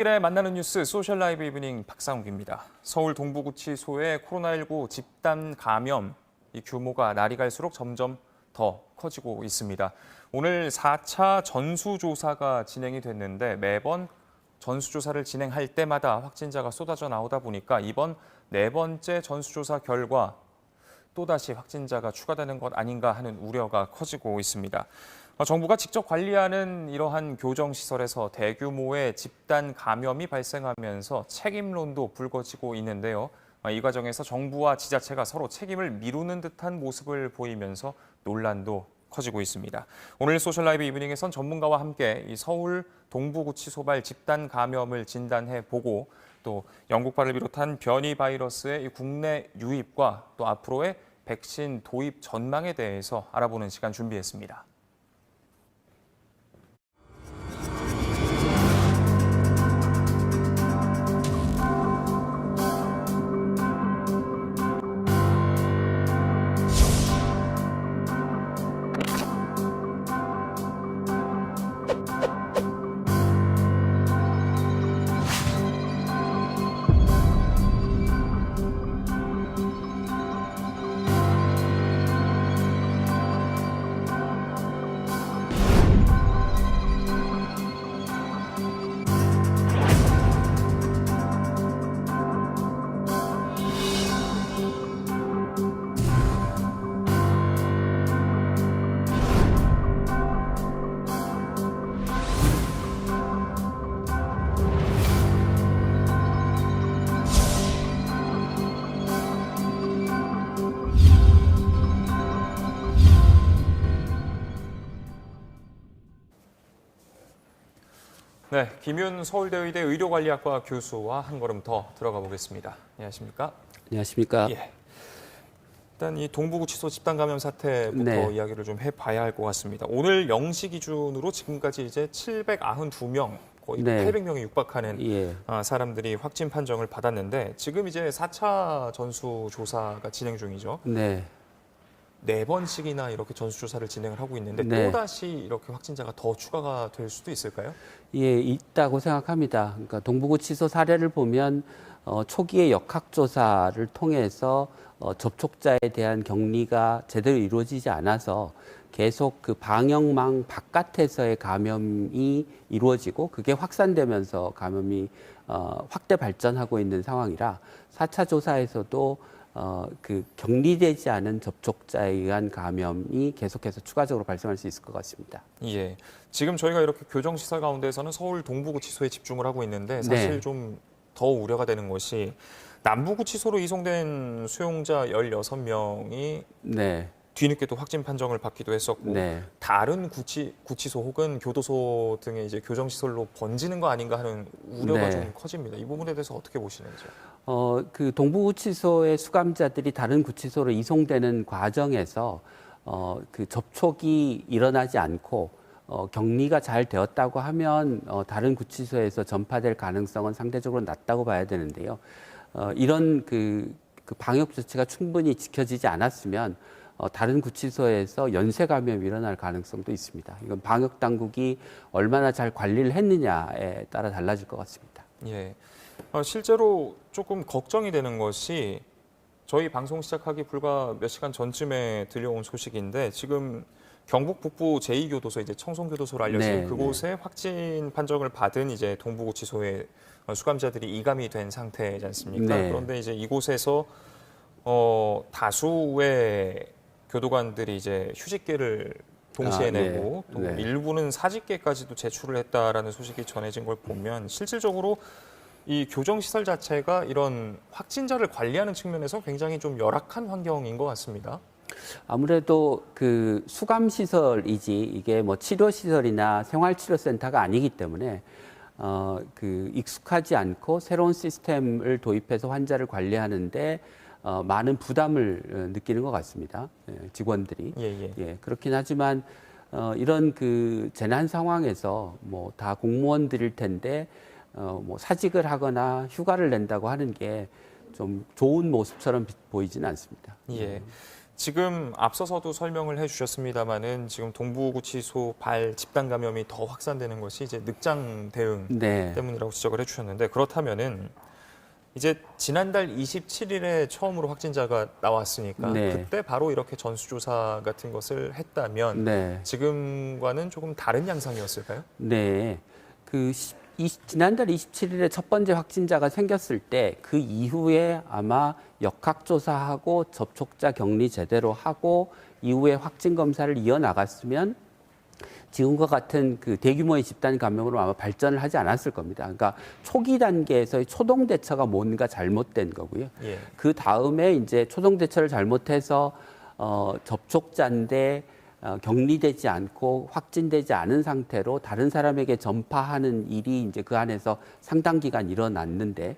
일에 만나는 뉴스 소셜 라이브 이브닝 박상욱입니다. 서울 동부구치소의 코로나19 집단 감염 이 규모가 날이 갈수록 점점 더 커지고 있습니다. 오늘 4차 전수조사가 진행이 됐는데 매번 전수조사를 진행할 때마다 확진자가 쏟아져 나오다 보니까 이번 네 번째 전수조사 결과 또다시 확진자가 추가되는 것 아닌가 하는 우려가 커지고 있습니다. 정부가 직접 관리하는 이러한 교정시설에서 대규모의 집단 감염이 발생하면서 책임론도 불거지고 있는데요. 이 과정에서 정부와 지자체가 서로 책임을 미루는 듯한 모습을 보이면서 논란도 커지고 있습니다. 오늘 소셜라이브 이브닝에선 전문가와 함께 이 서울 동부구치소발 집단 감염을 진단해보고 또 영국발을 비롯한 변이 바이러스의 이 국내 유입과 또 앞으로의 백신 도입 전망에 대해서 알아보는 시간 준비했습니다. 네, 김윤 서울대의대 의료관리학과 교수와 한 걸음 더 들어가 보겠습니다. 안녕하십니까? 안녕하십니까? 예. 일단 이 동부구치소 집단 감염 사태부터 네. 이야기를 좀 해봐야 할 것 같습니다. 오늘 0시 기준으로 지금까지 이제 792명, 거의 네. 800명에 육박하는 예. 사람들이 확진 판정을 받았는데 지금 이제 4차 전수조사가 진행 중이죠. 네. 네 번씩이나 이렇게 전수조사를 진행을 하고 있는데 네. 또다시 이렇게 확진자가 더 추가가 될 수도 있을까요? 예, 있다고 생각합니다. 그러니까 동부구치소 사례를 보면 초기의 역학조사를 통해서 접촉자에 대한 격리가 제대로 이루어지지 않아서 계속 그 방역망 바깥에서의 감염이 이루어지고 그게 확산되면서 감염이 확대 발전하고 있는 상황이라 4차 조사에서도 그 격리되지 않은 접촉자에 의한 감염이 계속해서 추가적으로 발생할 수 있을 것 같습니다. 예. 지금 저희가 이렇게 교정시설 가운데서는 서울 동부구치소에 집중을 하고 있는데 사실 네. 좀 더 우려가 되는 것이 남부구치소로 이송된 수용자 16명이 네. 뒤늦게 또 확진 판정을 받기도 했었고 네. 다른 구치소 혹은 교도소 등의 이제 교정시설로 번지는 거 아닌가 하는 우려가 네. 좀 커집니다. 이 부분에 대해서 어떻게 보시는지요? 그 동부구치소의 수감자들이 다른 구치소로 이송되는 과정에서 그 접촉이 일어나지 않고 격리가 잘 되었다고 하면 다른 구치소에서 전파될 가능성은 상대적으로 낮다고 봐야 되는데요. 이런 그 방역 조치가 충분히 지켜지지 않았으면 다른 구치소에서 연쇄 감염이 일어날 가능성도 있습니다. 이건 방역 당국이 얼마나 잘 관리를 했느냐에 따라 달라질 것 같습니다. 예. 실제로 조금 걱정이 되는 것이 저희 방송 시작하기 불과 몇 시간 전쯤에 들려온 소식인데 지금 경북 북부 제2교도소 이제 청송교도소로 알려진 네, 그곳에 확진 판정을 받은 이제 동부구치소의 수감자들이 이감이 된 상태지 않습니까? 네. 그런데 이제 이곳에서 다수의 교도관들이 이제 휴직계를 동시에 네. 내고 또 네. 일부는 사직계까지도 제출을 했다라는 소식이 전해진 걸 보면 실질적으로 이 교정시설 자체가 이런 확진자를 관리하는 측면에서 굉장히 좀 열악한 환경인 것 같습니다. 아무래도 그 수감시설이지 이게 뭐 치료시설이나 생활치료센터가 아니기 때문에 그 익숙하지 않고 새로운 시스템을 도입해서 환자를 관리하는데 많은 부담을 느끼는 것 같습니다. 직원들이. 예, 그렇긴 하지만 이런 그 재난 상황에서 뭐 다 공무원들일 텐데 뭐 사직을 하거나 휴가를 낸다고 하는 게 좀 좋은 모습처럼 보이지는 않습니다. 예. 지금 앞서서도 설명을 해주셨습니다만은 지금 동부구치소 발 집단 감염이 더 확산되는 것이 이제 늑장 대응 네. 때문이라고 지적을 해주셨는데 그렇다면은 이제 지난달 27일에 처음으로 확진자가 나왔으니까 네. 그때 바로 이렇게 전수조사 같은 것을 했다면 네. 지금과는 조금 다른 양상이었을까요? 네. 지난달 27일에 첫 번째 확진자가 생겼을 때 그 이후에 아마 역학조사하고 접촉자 격리 제대로 하고 이후에 확진 검사를 이어나갔으면 지금과 같은 그 대규모의 집단 감염으로 아마 발전을 하지 않았을 겁니다. 그러니까 초기 단계에서의 초동 대처가 뭔가 잘못된 거고요. 예. 그 다음에 이제 초동 대처를 잘못해서 접촉자인데 격리되지 않고 확진되지 않은 상태로 다른 사람에게 전파하는 일이 이제 그 안에서 상당 기간 일어났는데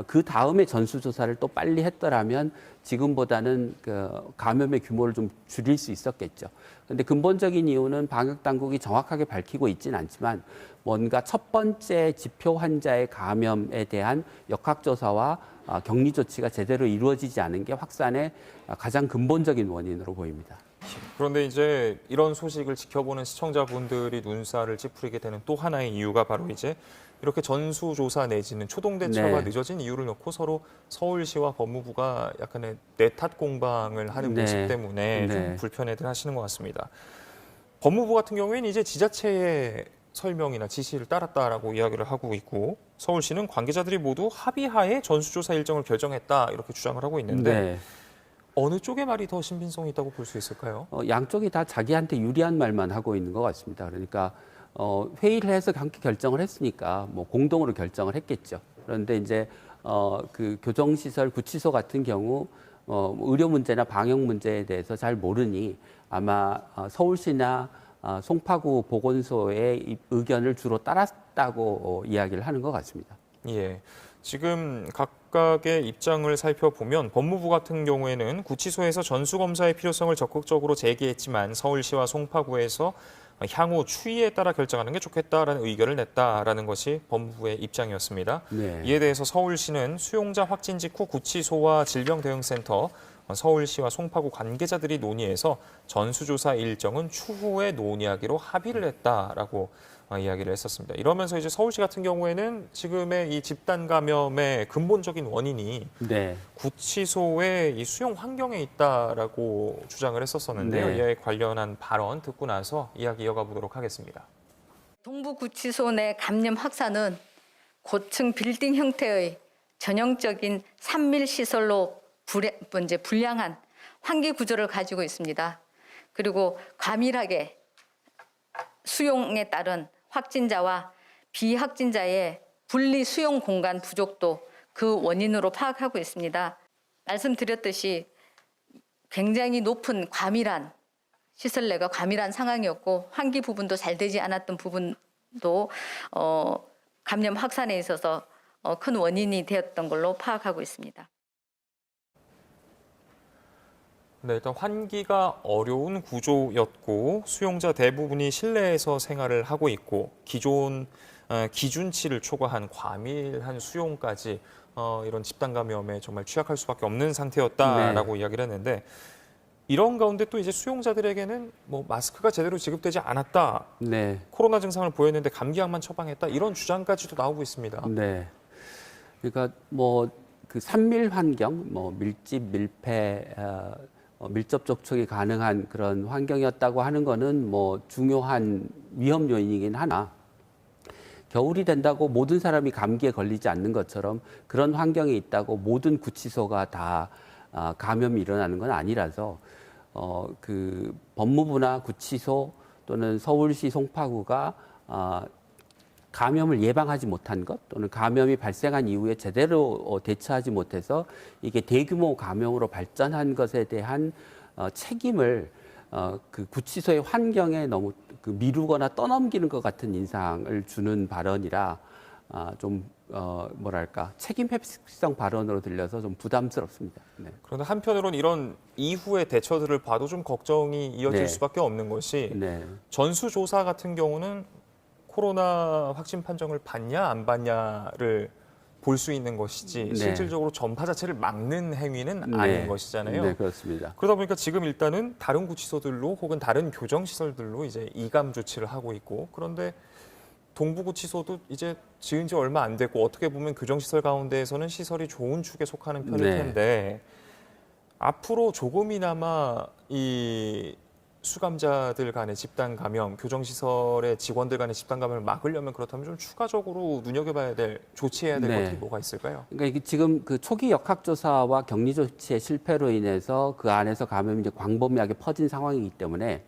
그 다음에 전수조사를 또 빨리 했더라면 지금보다는 그 감염의 규모를 좀 줄일 수 있었겠죠. 그런데 근본적인 이유는 방역 당국이 정확하게 밝히고 있지는 않지만 뭔가 첫 번째 지표 환자의 감염에 대한 역학조사와 격리 조치가 제대로 이루어지지 않은 게 확산의 가장 근본적인 원인으로 보입니다. 그런데 이제 이런 소식을 지켜보는 시청자분들이 눈살을 찌푸리게 되는 또 하나의 이유가 바로 이제 이렇게 전수조사 내지는 초동대처가 네. 늦어진 이유를 놓고 서로 서울시와 법무부가 약간의 내탓 공방을 하는 네. 모습 때문에 네. 좀 불편해들 하시는 것 같습니다. 법무부 같은 경우에는 이제 지자체의 설명이나 지시를 따랐다라고 이야기를 하고 있고 서울시는 관계자들이 모두 합의하에 전수조사 일정을 결정했다 이렇게 주장을 하고 있는데 네. 어느 쪽의 말이 더 신빙성이 있다고 볼 수 있을까요? 양쪽이 다 자기한테 유리한 말만 하고 있는 것 같습니다. 그러니까 회의를 해서 함께 결정을 했으니까 뭐 공동으로 결정을 했겠죠. 그런데 이제 그 교정시설 구치소 같은 경우 의료 문제나 방역 문제에 대해서 잘 모르니 아마 서울시나 송파구 보건소의 의견을 주로 따랐다고 이야기를 하는 것 같습니다. 예. 지금 각각의 입장을 살펴보면 법무부 같은 경우에는 구치소에서 전수검사의 필요성을 적극적으로 제기했지만 서울시와 송파구에서 향후 추이에 따라 결정하는 게 좋겠다라는 의견을 냈다라는 것이 법무부의 입장이었습니다. 네. 이에 대해서 서울시는 수용자 확진 직후 구치소와 질병대응센터, 서울시와 송파구 관계자들이 논의해서 전수조사 일정은 추후에 논의하기로 합의를 했다라고 이야기를 했었습니다. 이러면서 이제 서울시 같은 경우에는 지금의 이 집단 감염의 근본적인 원인이 네. 구치소의 이 수용 환경에 있다라고 주장을 했었었는데요. 네. 이에 관련한 발언 듣고 나서 이야기 이어가 보도록 하겠습니다. 동부구치소 내 감염 확산은 고층 빌딩 형태의 전형적인 산밀 시설로 불량한 환기 구조를 가지고 있습니다. 그리고 과밀하게 수용에 따른 확진자와 비확진자의 분리 수용 공간 부족도 그 원인으로 파악하고 있습니다. 말씀드렸듯이 굉장히 높은 과밀한 시설 내가 과밀한 상황이었고 환기 부분도 잘 되지 않았던 부분도 감염 확산에 있어서 큰 원인이 되었던 걸로 파악하고 있습니다. 네, 일단 환기가 어려운 구조였고 수용자 대부분이 실내에서 생활을 하고 있고 기준치를 초과한 과밀한 수용까지 이런 집단 감염에 정말 취약할 수밖에 없는 상태였다라고 이야기를 했는데 이런 가운데 또 이제 수용자들에게는 뭐 마스크가 제대로 지급되지 않았다. 네. 코로나 증상을 보였는데 감기약만 처방했다. 이런 주장까지도 나오고 있습니다. 네. 그러니까 뭐 그 산밀 환경, 뭐 밀집, 밀폐, 밀접 접촉이 가능한 그런 환경이었다고 하는 거는 뭐 중요한 위험 요인이긴 하나 겨울이 된다고 모든 사람이 감기에 걸리지 않는 것처럼 그런 환경에 있다고 모든 구치소가 다 감염이 일어나는 건 아니라서 그 법무부나 구치소 또는 서울시 송파구가 감염을 예방하지 못한 것 또는 감염이 발생한 이후에 제대로 대처하지 못해서 이게 대규모 감염으로 발전한 것에 대한 책임을 그 구치소의 환경에 너무 그 미루거나 떠넘기는 것 같은 인상을 주는 발언이라 좀 뭐랄까 책임 회피성 발언으로 들려서 좀 부담스럽습니다. 네. 그런데 한편으로는 이런 이후의 대처들을 봐도 좀 걱정이 이어질 네. 수밖에 없는 것이 네. 전수조사 같은 경우는 코로나 확진 판정을 받냐 안 받냐를 볼 수 있는 것이지 네. 실질적으로 전파 자체를 막는 행위는 네. 아닌 것이잖아요. 네, 그렇습니다. 그러다 보니까 지금 일단은 다른 구치소들로 혹은 다른 교정시설들로 이제 이감 조치를 하고 있고, 그런데 동부구치소도 이제 지은 지 얼마 안 됐고 어떻게 보면 교정시설 가운데에서는 시설이 좋은 축에 속하는 편일 네. 텐데 앞으로 조금이나마 이 수감자들 간의 집단 감염, 교정시설의 직원들 간의 집단 감염을 막으려면 그렇다면 좀 추가적으로 눈여겨봐야 될, 조치해야 될 네. 것들이 뭐가 있을까요? 그러니까 이게 지금 그 초기 역학조사와 격리 조치의 실패로 인해서 그 안에서 감염이 이제 광범위하게 퍼진 상황이기 때문에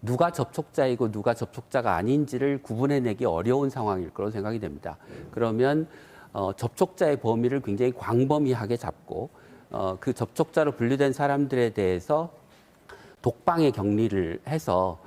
누가 접촉자이고 누가 접촉자가 아닌지를 구분해내기 어려운 상황일 거로 생각이 됩니다. 그러면 접촉자의 범위를 굉장히 광범위하게 잡고 그 접촉자로 분류된 사람들에 대해서 독방에 격리를 해서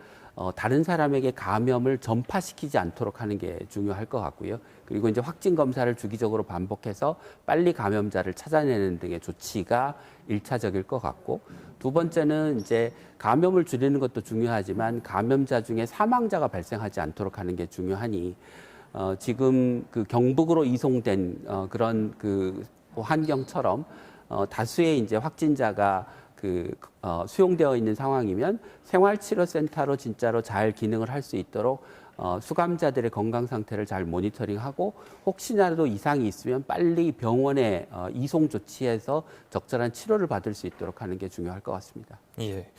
다른 사람에게 감염을 전파시키지 않도록 하는 게 중요할 것 같고요. 그리고 이제 확진 검사를 주기적으로 반복해서 빨리 감염자를 찾아내는 등의 조치가 일차적일 것 같고, 두 번째는 이제 감염을 줄이는 것도 중요하지만 감염자 중에 사망자가 발생하지 않도록 하는 게 중요하니 지금 그 경북으로 이송된 그런 그 환경처럼 다수의 이제 확진자가 수용되어 있는 상황이면 생활치료센터로 진짜로 잘 기능을 할 수 있도록 수감자들의 건강 상태를 잘 모니터링하고 혹시나라도 이상이 있으면 빨리 병원에 이송 조치해서 적절한 치료를 받을 수 있도록 하는 게 중요할 것 같습니다. 예.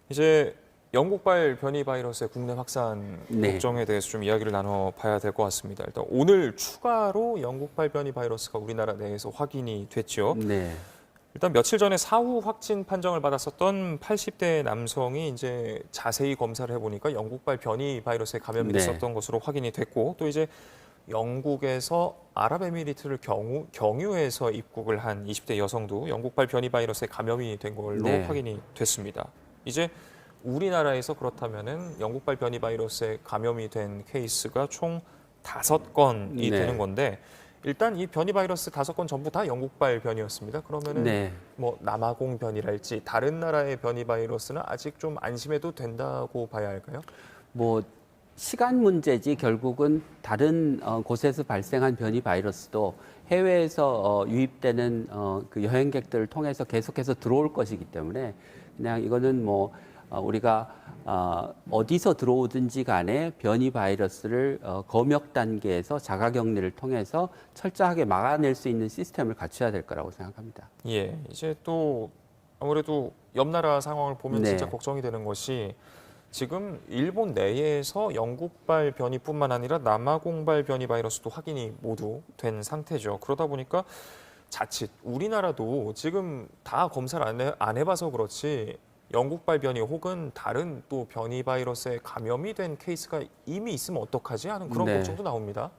이제 영국발 변이 바이러스의 국내 확산 네. 걱정에 대해서 좀 이야기를 나눠봐야 될 것 같습니다. 일단 오늘 추가로 영국발 변이 바이러스가 우리나라 내에서 확인이 됐죠. 네. 일단 며칠 전에 사후 확진 판정을 받았었던 80대 남성이 이제 자세히 검사를 해보니까 영국발 변이 바이러스에 감염이 네. 됐었던 것으로 확인이 됐고, 또 이제 영국에서 아랍에미리트를 경유해서 입국을 한 20대 여성도 영국발 변이 바이러스에 감염이 된 걸로 네. 확인이 됐습니다. 이제 우리나라에서 그렇다면은 영국발 변이 바이러스에 감염이 된 케이스가 총 5건이 네. 되는 건데, 일단 이 변이 바이러스 5건 전부 다 영국발 변이였습니다. 그러면은 네. 뭐 남아공 변이랄지 다른 나라의 변이 바이러스는 아직 좀 안심해도 된다고 봐야 할까요? 뭐 시간 문제지 결국은 다른 곳에서 발생한 변이 바이러스도 해외에서 유입되는 그 여행객들을 통해서 계속해서 들어올 것이기 때문에 그냥 이거는 뭐 우리가 어디서 들어오든지 간에 변이 바이러스를 검역 단계에서 자가격리를 통해서 철저하게 막아낼 수 있는 시스템을 갖춰야 될 거라고 생각합니다. 예, 이제 또 아무래도 옆 나라 상황을 보면 네. 진짜 걱정이 되는 것이 지금 일본 내에서 영국발 변이뿐만 아니라 남아공발 변이 바이러스도 확인이 모두 된 상태죠. 그러다 보니까 자칫 우리나라도 지금 다 검사를 안 해봐서 그렇지 영국발 변이 혹은 다른 또 변이 바이러스에 감염이 된 케이스가 이미 있으면 어떡하지 하는 그런 네. 걱정도 나옵니다.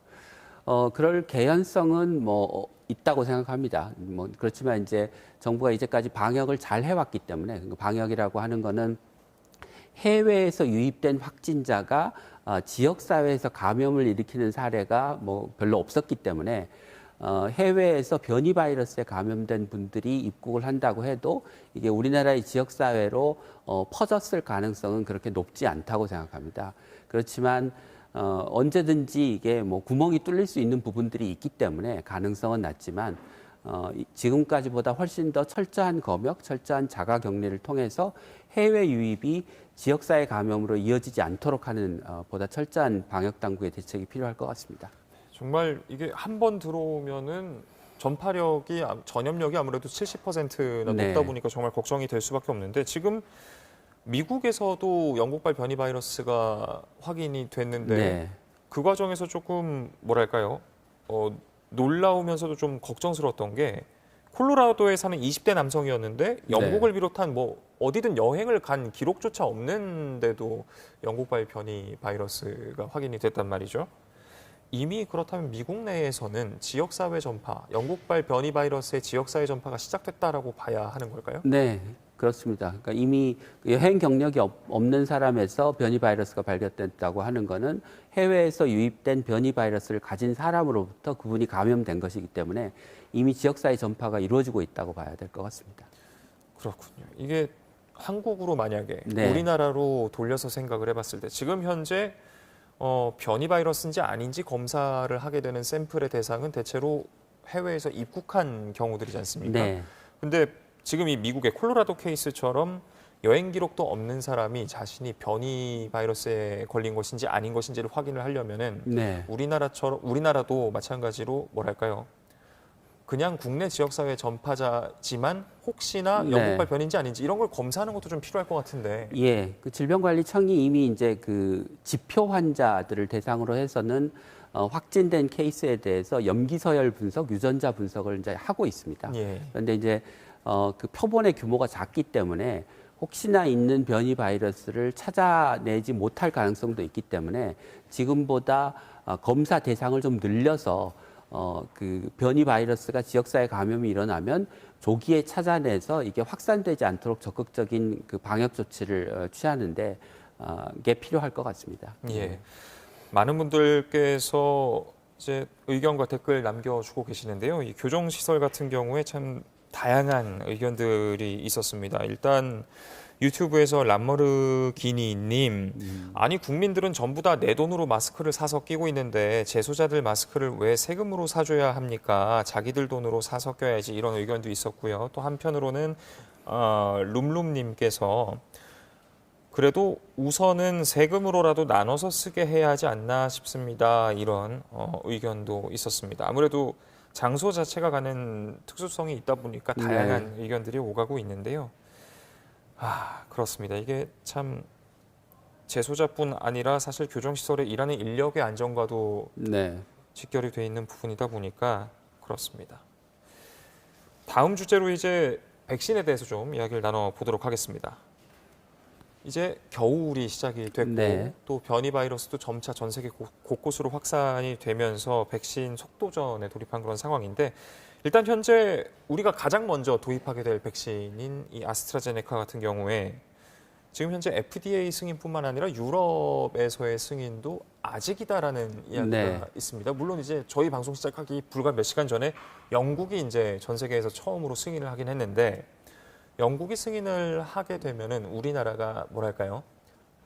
그럴 개연성은 뭐 있다고 생각합니다. 뭐 그렇지만 이제 정부가 이제까지 방역을 잘 해왔기 때문에 방역이라고 하는 거는 해외에서 유입된 확진자가 지역 사회에서 감염을 일으키는 사례가 뭐 별로 없었기 때문에 해외에서 변이 바이러스에 감염된 분들이 입국을 한다고 해도 이게 우리나라의 지역 사회로 퍼졌을 가능성은 그렇게 높지 않다고 생각합니다. 그렇지만 언제든지 이게 뭐 구멍이 뚫릴 수 있는 부분들이 있기 때문에 가능성은 낮지만 지금까지보다 훨씬 더 철저한 검역, 철저한 자가 격리를 통해서 해외 유입이 지역사회 감염으로 이어지지 않도록 하는 보다 철저한 방역 당국의 대책이 필요할 것 같습니다. 정말 이게 한 번 들어오면은 전파력이 전염력이 아무래도 70%나 네. 높다 보니까 정말 걱정이 될 수밖에 없는데 지금 미국에서도 영국발 변이 바이러스가 확인이 됐는데 네. 그 과정에서 조금 뭐랄까요? 놀라우면서도 좀 걱정스러웠던 게 콜로라도에 사는 20대 남성이었는데 영국을 비롯한 뭐 어디든 여행을 간 기록조차 없는데도 영국발 변이 바이러스가 확인이 됐단 말이죠. 이미 그렇다면 미국 내에서는 지역사회 전파, 영국발 변이 바이러스의 지역사회 전파가 시작됐다라고 봐야 하는 걸까요? 네, 그렇습니다. 그러니까 이미 여행 경력이 없는 사람에서 변이 바이러스가 발견됐다고 하는 것은 해외에서 유입된 변이 바이러스를 가진 사람으로부터 그분이 감염된 것이기 때문에 이미 지역사회 전파가 이루어지고 있다고 봐야 될 것 같습니다. 그렇군요. 이게 한국으로 만약에 네. 우리나라로 돌려서 생각을 해봤을 때 지금 현재 변이 바이러스인지 아닌지 검사를 하게 되는 샘플의 대상은 대체로 해외에서 입국한 경우들이지 않습니까? 네. 근데 지금 이 미국의 콜로라도 케이스처럼 여행 기록도 없는 사람이 자신이 변이 바이러스에 걸린 것인지 아닌 것인지를 확인을 하려면은 네. 우리나라도 마찬가지로 뭐랄까요? 그냥 국내 지역사회 전파자지만 혹시나 네. 영국발 변인지 아닌지 이런 걸 검사하는 것도 좀 필요할 것 같은데. 예, 그 질병관리청이 이미 이제 그 지표 환자들을 대상으로 해서는 확진된 케이스에 대해서 염기서열 분석, 유전자 분석을 이제 하고 있습니다. 예. 그런데 이제 그 표본의 규모가 작기 때문에 혹시나 있는 변이 바이러스를 찾아내지 못할 가능성도 있기 때문에 지금보다 검사 대상을 좀 늘려서 그 변이 바이러스가 지역사회 감염이 일어나면 조기에 찾아내서 이게 확산되지 않도록 적극적인 그 방역 조치를 취하는데 이게 필요할 것 같습니다. 예. 많은 분들께서 이제 의견과 댓글 남겨주고 계시는데요. 이 교정시설 같은 경우에 참 다양한 의견들이 있었습니다. 일단 유튜브에서 람머르기니님, 아니 국민들은 전부 다 내 돈으로 마스크를 사서 끼고 있는데 재소자들 마스크를 왜 세금으로 사줘야 합니까? 자기들 돈으로 사서 껴야지, 이런 의견도 있었고요. 또 한편으로는 룸룸님께서 그래도 우선은 세금으로라도 나눠서 쓰게 해야 하지 않나 싶습니다. 이런 의견도 있었습니다. 아무래도 장소 자체가 가는 특수성이 있다 보니까 다양한 의견들이 오가고 있는데요. 그렇습니다. 이게 참 재소자뿐 아니라 사실 교정시설에 일하는 인력의 안전과도 네. 직결이 돼 있는 부분이다 보니까 그렇습니다. 다음 주제로 이제 백신에 대해서 좀 이야기를 나눠보도록 하겠습니다. 이제 겨울이 시작이 됐고 네. 또 변이 바이러스도 점차 전 세계 곳곳으로 확산이 되면서 백신 속도전에 돌입한 그런 상황인데, 일단 현재 우리가 가장 먼저 도입하게 될 백신인 이 아스트라제네카 같은 경우에 지금 현재 FDA 승인뿐만 아니라 유럽에서의 승인도 아직이다라는 이야기가 있습니다. 물론 이제 저희 방송 시작하기 불과 몇 시간 전에 영국이 이제 전 세계에서 처음으로 승인을 하긴 했는데, 영국이 승인을 하게 되면은 우리나라가 뭐랄까요?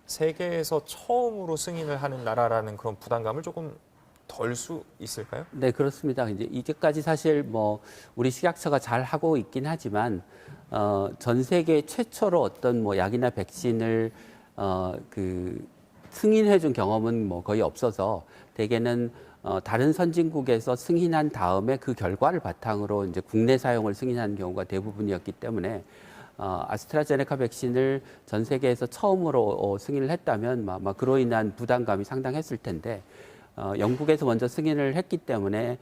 세계에서 처음으로 승인을 하는 나라라는 그런 부담감을 조금 덜 수 있을까요? 네, 그렇습니다. 이제 이제까지 사실 뭐 우리 식약처가 잘 하고 있긴 하지만 전 세계 최초로 어떤 뭐 약이나 백신을 그 승인해 준 경험은 뭐 거의 없어서 대개는 다른 선진국에서 승인한 다음에 그 결과를 바탕으로 이제 국내 사용을 승인하는 경우가 대부분이었기 때문에 아스트라제네카 백신을 전 세계에서 처음으로 승인을 했다면 아마 그로 인한 부담감이 상당했을 텐데 영국에서 먼저 승인을 했기 때문에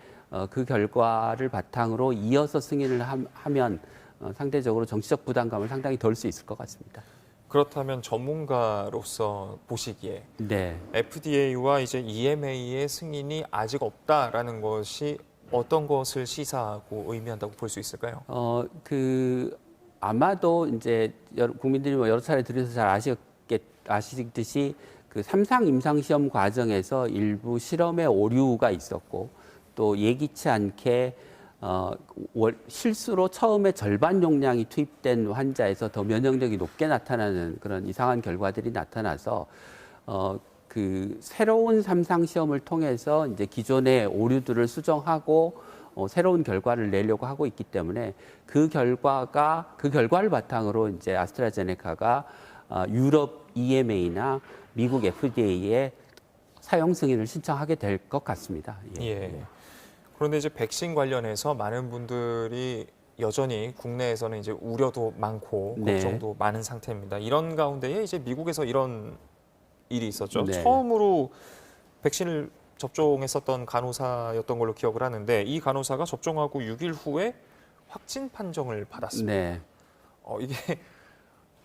그 결과를 바탕으로 이어서 승인을 하면 상대적으로 정치적 부담감을 상당히 덜 수 있을 것 같습니다. 그렇다면 전문가로서 보시기에 네. FDA와 이제 EMA의 승인이 아직 없다라는 것이 어떤 것을 시사하고 의미한다고 볼 수 있을까요? 아마도 이제 국민들이 뭐 여러 차례 들으셔서 잘 아시듯이 그 3상 임상 시험 과정에서 일부 실험의 오류가 있었고 또 예기치 않게 실수로 처음에 절반 용량이 투입된 환자에서 더 면역력이 높게 나타나는 그런 이상한 결과들이 나타나서 그 새로운 3상 시험을 통해서 이제 기존의 오류들을 수정하고 새로운 결과를 내려고 하고 있기 때문에 그 결과를 바탕으로 이제 아스트라제네카가 유럽 EMA나 미국 FDA에 사용 승인을 신청하게 될 것 같습니다. 예. 그런데 이제 백신 관련해서 많은 분들이 여전히 국내에서는 이제 우려도 많고 걱정도 많은 상태입니다. 이런 가운데에 이제 미국에서 이런 일이 있었죠. 네. 처음으로 백신을 접종했었던 간호사였던 걸로 기억을 하는데 이 간호사가 접종하고 6일 후에 확진 판정을 받았습니다. 네. 이게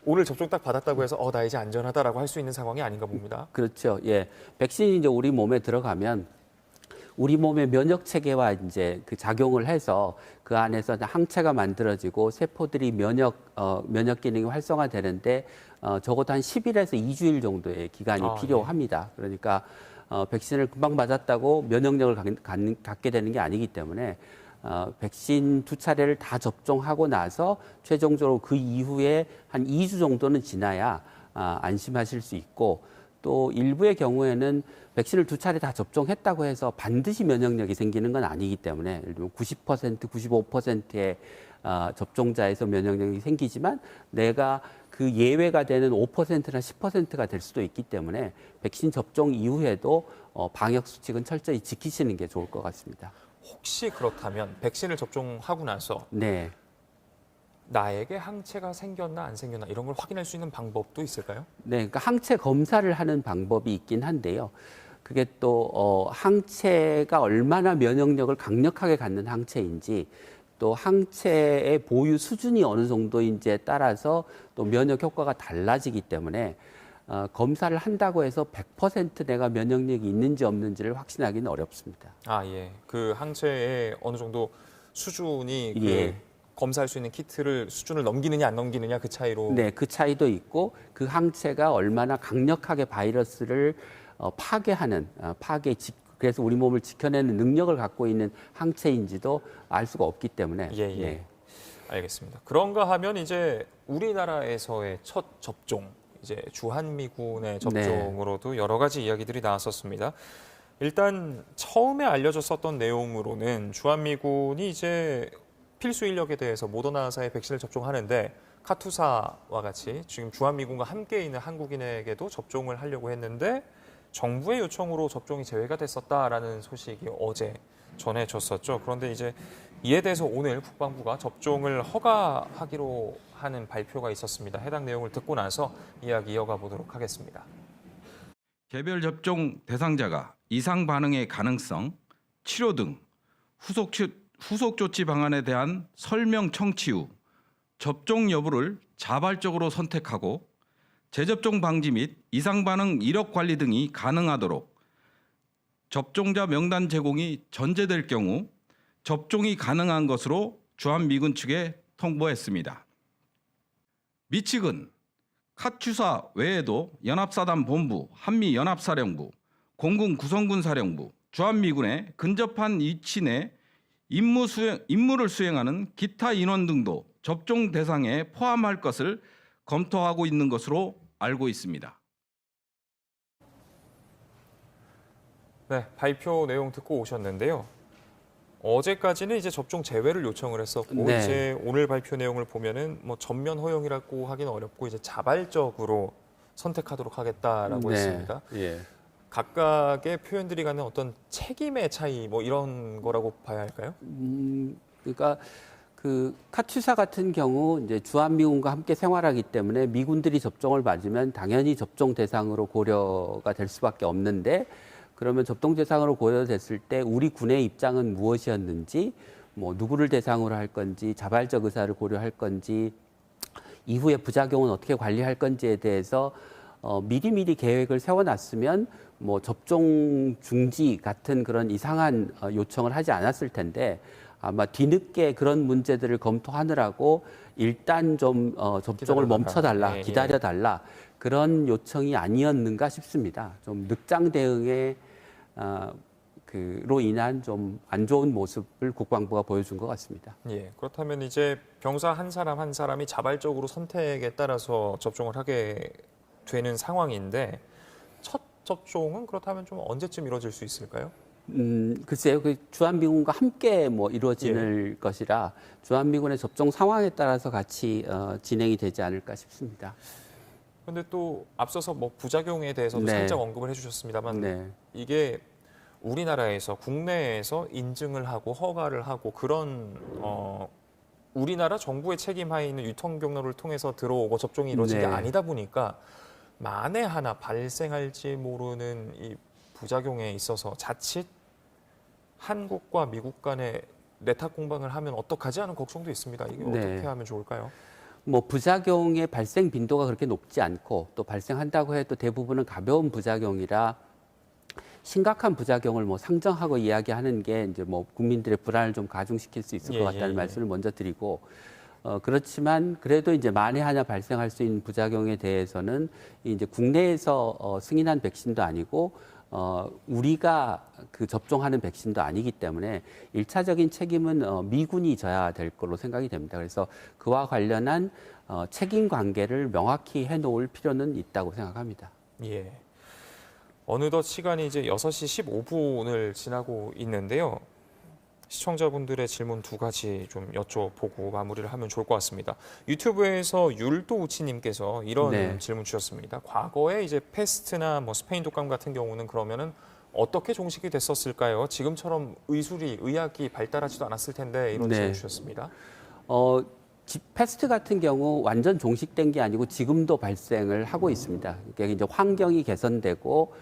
오늘 접종 딱 받았다고 해서 나 이제 안전하다라고 할 수 있는 상황이 아닌가 봅니다. 그렇죠. 예. 백신이 이제 우리 몸에 들어가면 우리 몸의 면역 체계와 이제 그 작용을 해서 그 안에서 항체가 만들어지고 세포들이 면역 기능이 활성화되는데 적어도 한 10일에서 2주일 정도의 기간이 필요합니다. 그러니까 백신을 금방 맞았다고 면역력을 갖게 되는 게 아니기 때문에 백신 2차례를 다 접종하고 나서 최종적으로 그 이후에 한 2주 정도는 지나야 안심하실 수 있고 또 일부의 경우에는 백신을 2차례 다 접종했다고 해서 반드시 면역력이 생기는 건 아니기 때문에 예를 들면 90%, 95%의 접종자에서 면역력이 생기지만 내가 그 예외가 되는 5%나 10%가 될 수도 있기 때문에 백신 접종 이후에도 방역 수칙은 철저히 지키시는 게 좋을 것 같습니다. 혹시 그렇다면 백신을 접종하고 나서 네. 나에게 항체가 생겼나 안 생겼나 이런 걸 확인할 수 있는 방법도 있을까요? 네, 그러니까 항체 검사를 하는 방법이 있긴 한데요. 그게 또 항체가 얼마나 면역력을 강력하게 갖는 항체인지 또 항체의 보유 수준이 어느 정도인지에 따라서 또 면역 효과가 달라지기 때문에 검사를 한다고 해서 100% 내가 면역력이 있는지 없는지를 확신하기는 어렵습니다. 아, 예. 그 항체의 어느 정도 수준이 예. 검사할 수 있는 키트를 수준을 넘기느냐 안 넘기느냐 그 차이로. 네, 그 차이도 있고 그 항체가 얼마나 강력하게 바이러스를 파괴하는 그래서 우리 몸을 지켜내는 능력을 갖고 있는 항체인지도 알 수가 없기 때문에. 예, 예. 네. 알겠습니다. 그런가 하면 이제 우리나라에서의 첫 접종, 이제 주한미군의 접종으로도 여러 가지 이야기들이 나왔었습니다. 일단 처음에 알려졌었던 내용으로는 주한미군이 이제 필수 인력에 대해서 모더나사의 백신을 접종하는데 카투사와 같이 지금 주한미군과 함께 있는 한국인에게도 접종을 하려고 했는데 정부의 요청으로 접종이 제외가 됐었다라는 소식이 어제 전해졌었죠. 그런데 이제 이에 대해서 오늘 국방부가 접종을 허가하기로 하는 발표가 있었습니다. 해당 내용을 듣고 나서 이야기 이어가 보도록 하겠습니다. 개별 접종 대상자가 이상 반응의 가능성, 치료 등 후속 조치 방안에 대한 설명 청취 후 접종 여부를 자발적으로 선택하고 재접종 방지 및 이상 반응 이력 관리 등이 가능하도록 접종자 명단 제공이 전제될 경우 접종이 가능한 것으로 주한미군 측에 통보했습니다. 미 측은 카투사 외에도 연합사단 본부, 한미연합사령부, 공군 구성군사령부, 주한미군의 근접한 위치 내 임무를 수행하는 기타 인원 등도 접종 대상에 포함할 것을 검토하고 있는 것으로 알고 있습니다. 네, 발표 내용 듣고 오셨는데요. 어제까지는 이제 접종 제외를 요청을 했었고 네. 이제 오늘 발표 내용을 보면은 뭐 전면 허용이라고 하기는 어렵고 이제 자발적으로 선택하도록 하겠다라고 네. 했습니다. 예. 각각의 표현들이 갖는 어떤 책임의 차이 뭐 이런 거라고 봐야 할까요? 그러니까 그 카투사 같은 경우 이제 주한미군과 함께 생활하기 때문에 미군들이 접종을 맞으면 당연히 접종 대상으로 고려가 될 수밖에 없는데 그러면 접종 대상으로 고려됐을 때 우리 군의 입장은 무엇이었는지 뭐 누구를 대상으로 할 건지 자발적 의사를 고려할 건지 이후에 부작용은 어떻게 관리할 건지에 대해서 미리미리 계획을 세워놨으면 뭐 접종 중지 같은 그런 이상한 요청을 하지 않았을 텐데 아마 뒤늦게 그런 문제들을 검토하느라고 일단 좀 접종을 멈춰달라, 예, 예. 기다려달라 그런 요청이 아니었는가 싶습니다. 좀 늑장 대응에 로 인한 좀 안 좋은 모습을 국방부가 보여준 것 같습니다. 예, 그렇다면 이제 병사 한 사람 한 사람이 자발적으로 선택에 따라서 접종을 하게 되는 상황인데 첫 접종은 그렇다면 좀 언제쯤 이루어질 수 있을까요? 글쎄요, 그 주한미군과 함께 뭐 이루어질 것이라 주한미군의 접종 상황에 따라서 같이 진행이 되지 않을까 싶습니다. 그런데 또 앞서서 뭐 부작용에 대해서도 네. 살짝 언급을 해주셨습니다만 네. 이게 우리나라에서 국내에서 인증을 하고 허가를 하고 그런 우리나라 정부의 책임하에 있는 유통 경로를 통해서 들어오고 접종이 이루어진 게 네. 아니다 보니까 만에 하나 발생할지 모르는 이 부작용에 있어서 자칫 한국과 미국 간의 내탁 공방을 하면 어떡하지 하는 걱정도 있습니다. 이게 네. 어떻게 하면 좋을까요? 뭐 부작용의 발생 빈도가 그렇게 높지 않고 또 발생한다고 해도 대부분은 가벼운 부작용이라 심각한 부작용을 뭐 상정하고 이야기하는 게 이제 뭐 국민들의 불안을 좀 가중시킬 수 있을 것 같다는 말씀을 먼저 드리고 그렇지만 그래도 이제 만에 하나 발생할 수 있는 부작용에 대해서는 이제 국내에서 승인한 백신도 아니고 우리가 그 접종하는 백신도 아니기 때문에 일차적인 책임은 미군이 져야 될 걸로 생각이 됩니다. 그래서 그와 관련한 책임 관계를 명확히 해놓을 필요는 있다고 생각합니다. 예. 어느덧 시간이 이제 6시 15분을 지나고 있는데요. 시청자분들의 질문 두 가지 좀 여쭤보고 마무리를 하면 좋을 것 같습니다. 유튜브에서 율도우치님께서 이런 네. 질문 주셨습니다. 과거에 이제 패스트나 뭐 스페인 독감 같은 경우는 그러면은 어떻게 종식이 됐었을까요? 지금처럼 의학이 발달하지도 않았을 텐데 이런 네. 질문 주셨습니다. 패스트 같은 경우 완전 종식된 게 아니고 지금도 발생을 하고 있습니다. 그러니까 이제 환경이 개선되고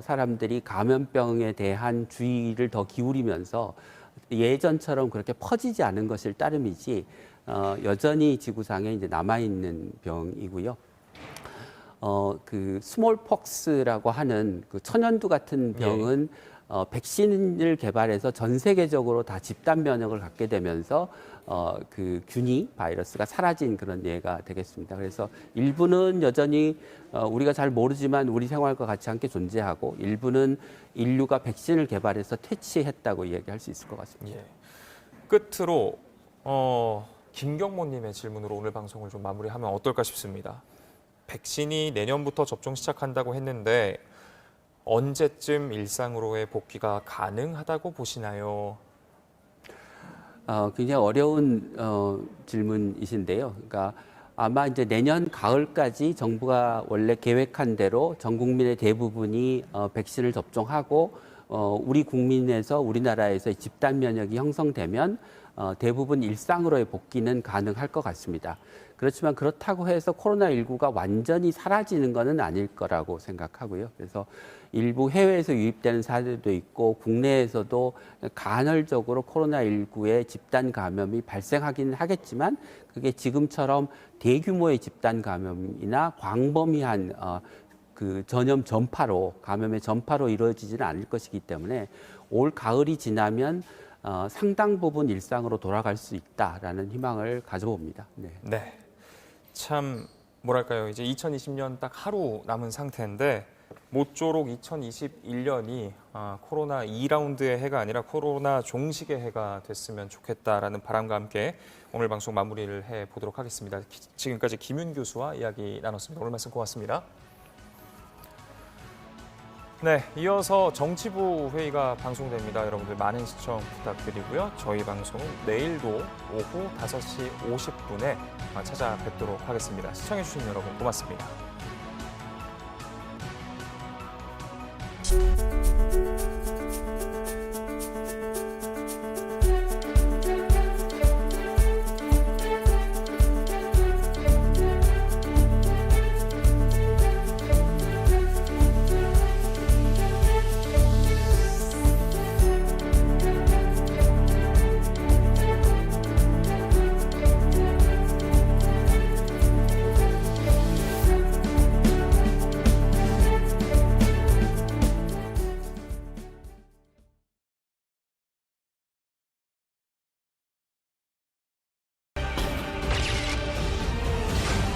사람들이 감염병에 대한 주의를 더 기울이면서 예전처럼 그렇게 퍼지지 않은 것일 따름이지 여전히 지구상에 이제 남아 있는 병이고요. 그 스몰폭스라고 하는 그 천연두 같은 병은 백신을 개발해서 전 세계적으로 다 집단 면역을 갖게 되면서 그 균이 바이러스가 사라진 그런 예가 되겠습니다. 그래서 일부는 여전히 우리가 잘 모르지만 우리 생활과 같이 함께 존재하고 일부는 인류가 백신을 개발해서 퇴치했다고 얘기할 수 있을 것 같습니다. 예. 끝으로 김경모님의 질문으로 오늘 방송을 좀 마무리하면 어떨까 싶습니다. 백신이 내년부터 접종 시작한다고 했는데 언제쯤 일상으로의 복귀가 가능하다고 보시나요? 굉장히 어려운 질문이신데요. 그러니까 아마 이제 내년 가을까지 정부가 원래 계획한 대로 전 국민의 대부분이 백신을 접종하고 우리 국민에서 우리나라에서 집단 면역이 형성되면 대부분 일상으로의 복귀는 가능할 것 같습니다. 그렇지만 그렇다고 해서 코로나19가 완전히 사라지는 것은 아닐 거라고 생각하고요. 그래서 일부 해외에서 유입되는 사례도 있고 국내에서도 간헐적으로 코로나19의 집단 감염이 발생하기는 하겠지만 그게 지금처럼 대규모의 집단 감염이나 광범위한 그 전염 전파로 감염의 전파로 이루어지지는 않을 것이기 때문에 올 가을이 지나면 상당 부분 일상으로 돌아갈 수 있다라는 희망을 가져봅니다. 네. 네. 참 뭐랄까요? 이제 2020년 딱 하루 남은 상태인데 모쪼록 2021년이 코로나 2라운드의 해가 아니라 코로나 종식의 해가 됐으면 좋겠다라는 바람과 함께 오늘 방송 마무리를 해보도록 하겠습니다. 지금까지 김윤 교수와 이야기 나눴습니다. 오늘 말씀 고맙습니다. 네, 이어서 정치부 회의가 방송됩니다. 여러분들 많은 시청 부탁드리고요. 저희 방송은 내일도 오후 5시 50분에 찾아뵙도록 하겠습니다. 시청해주신 여러분 고맙습니다.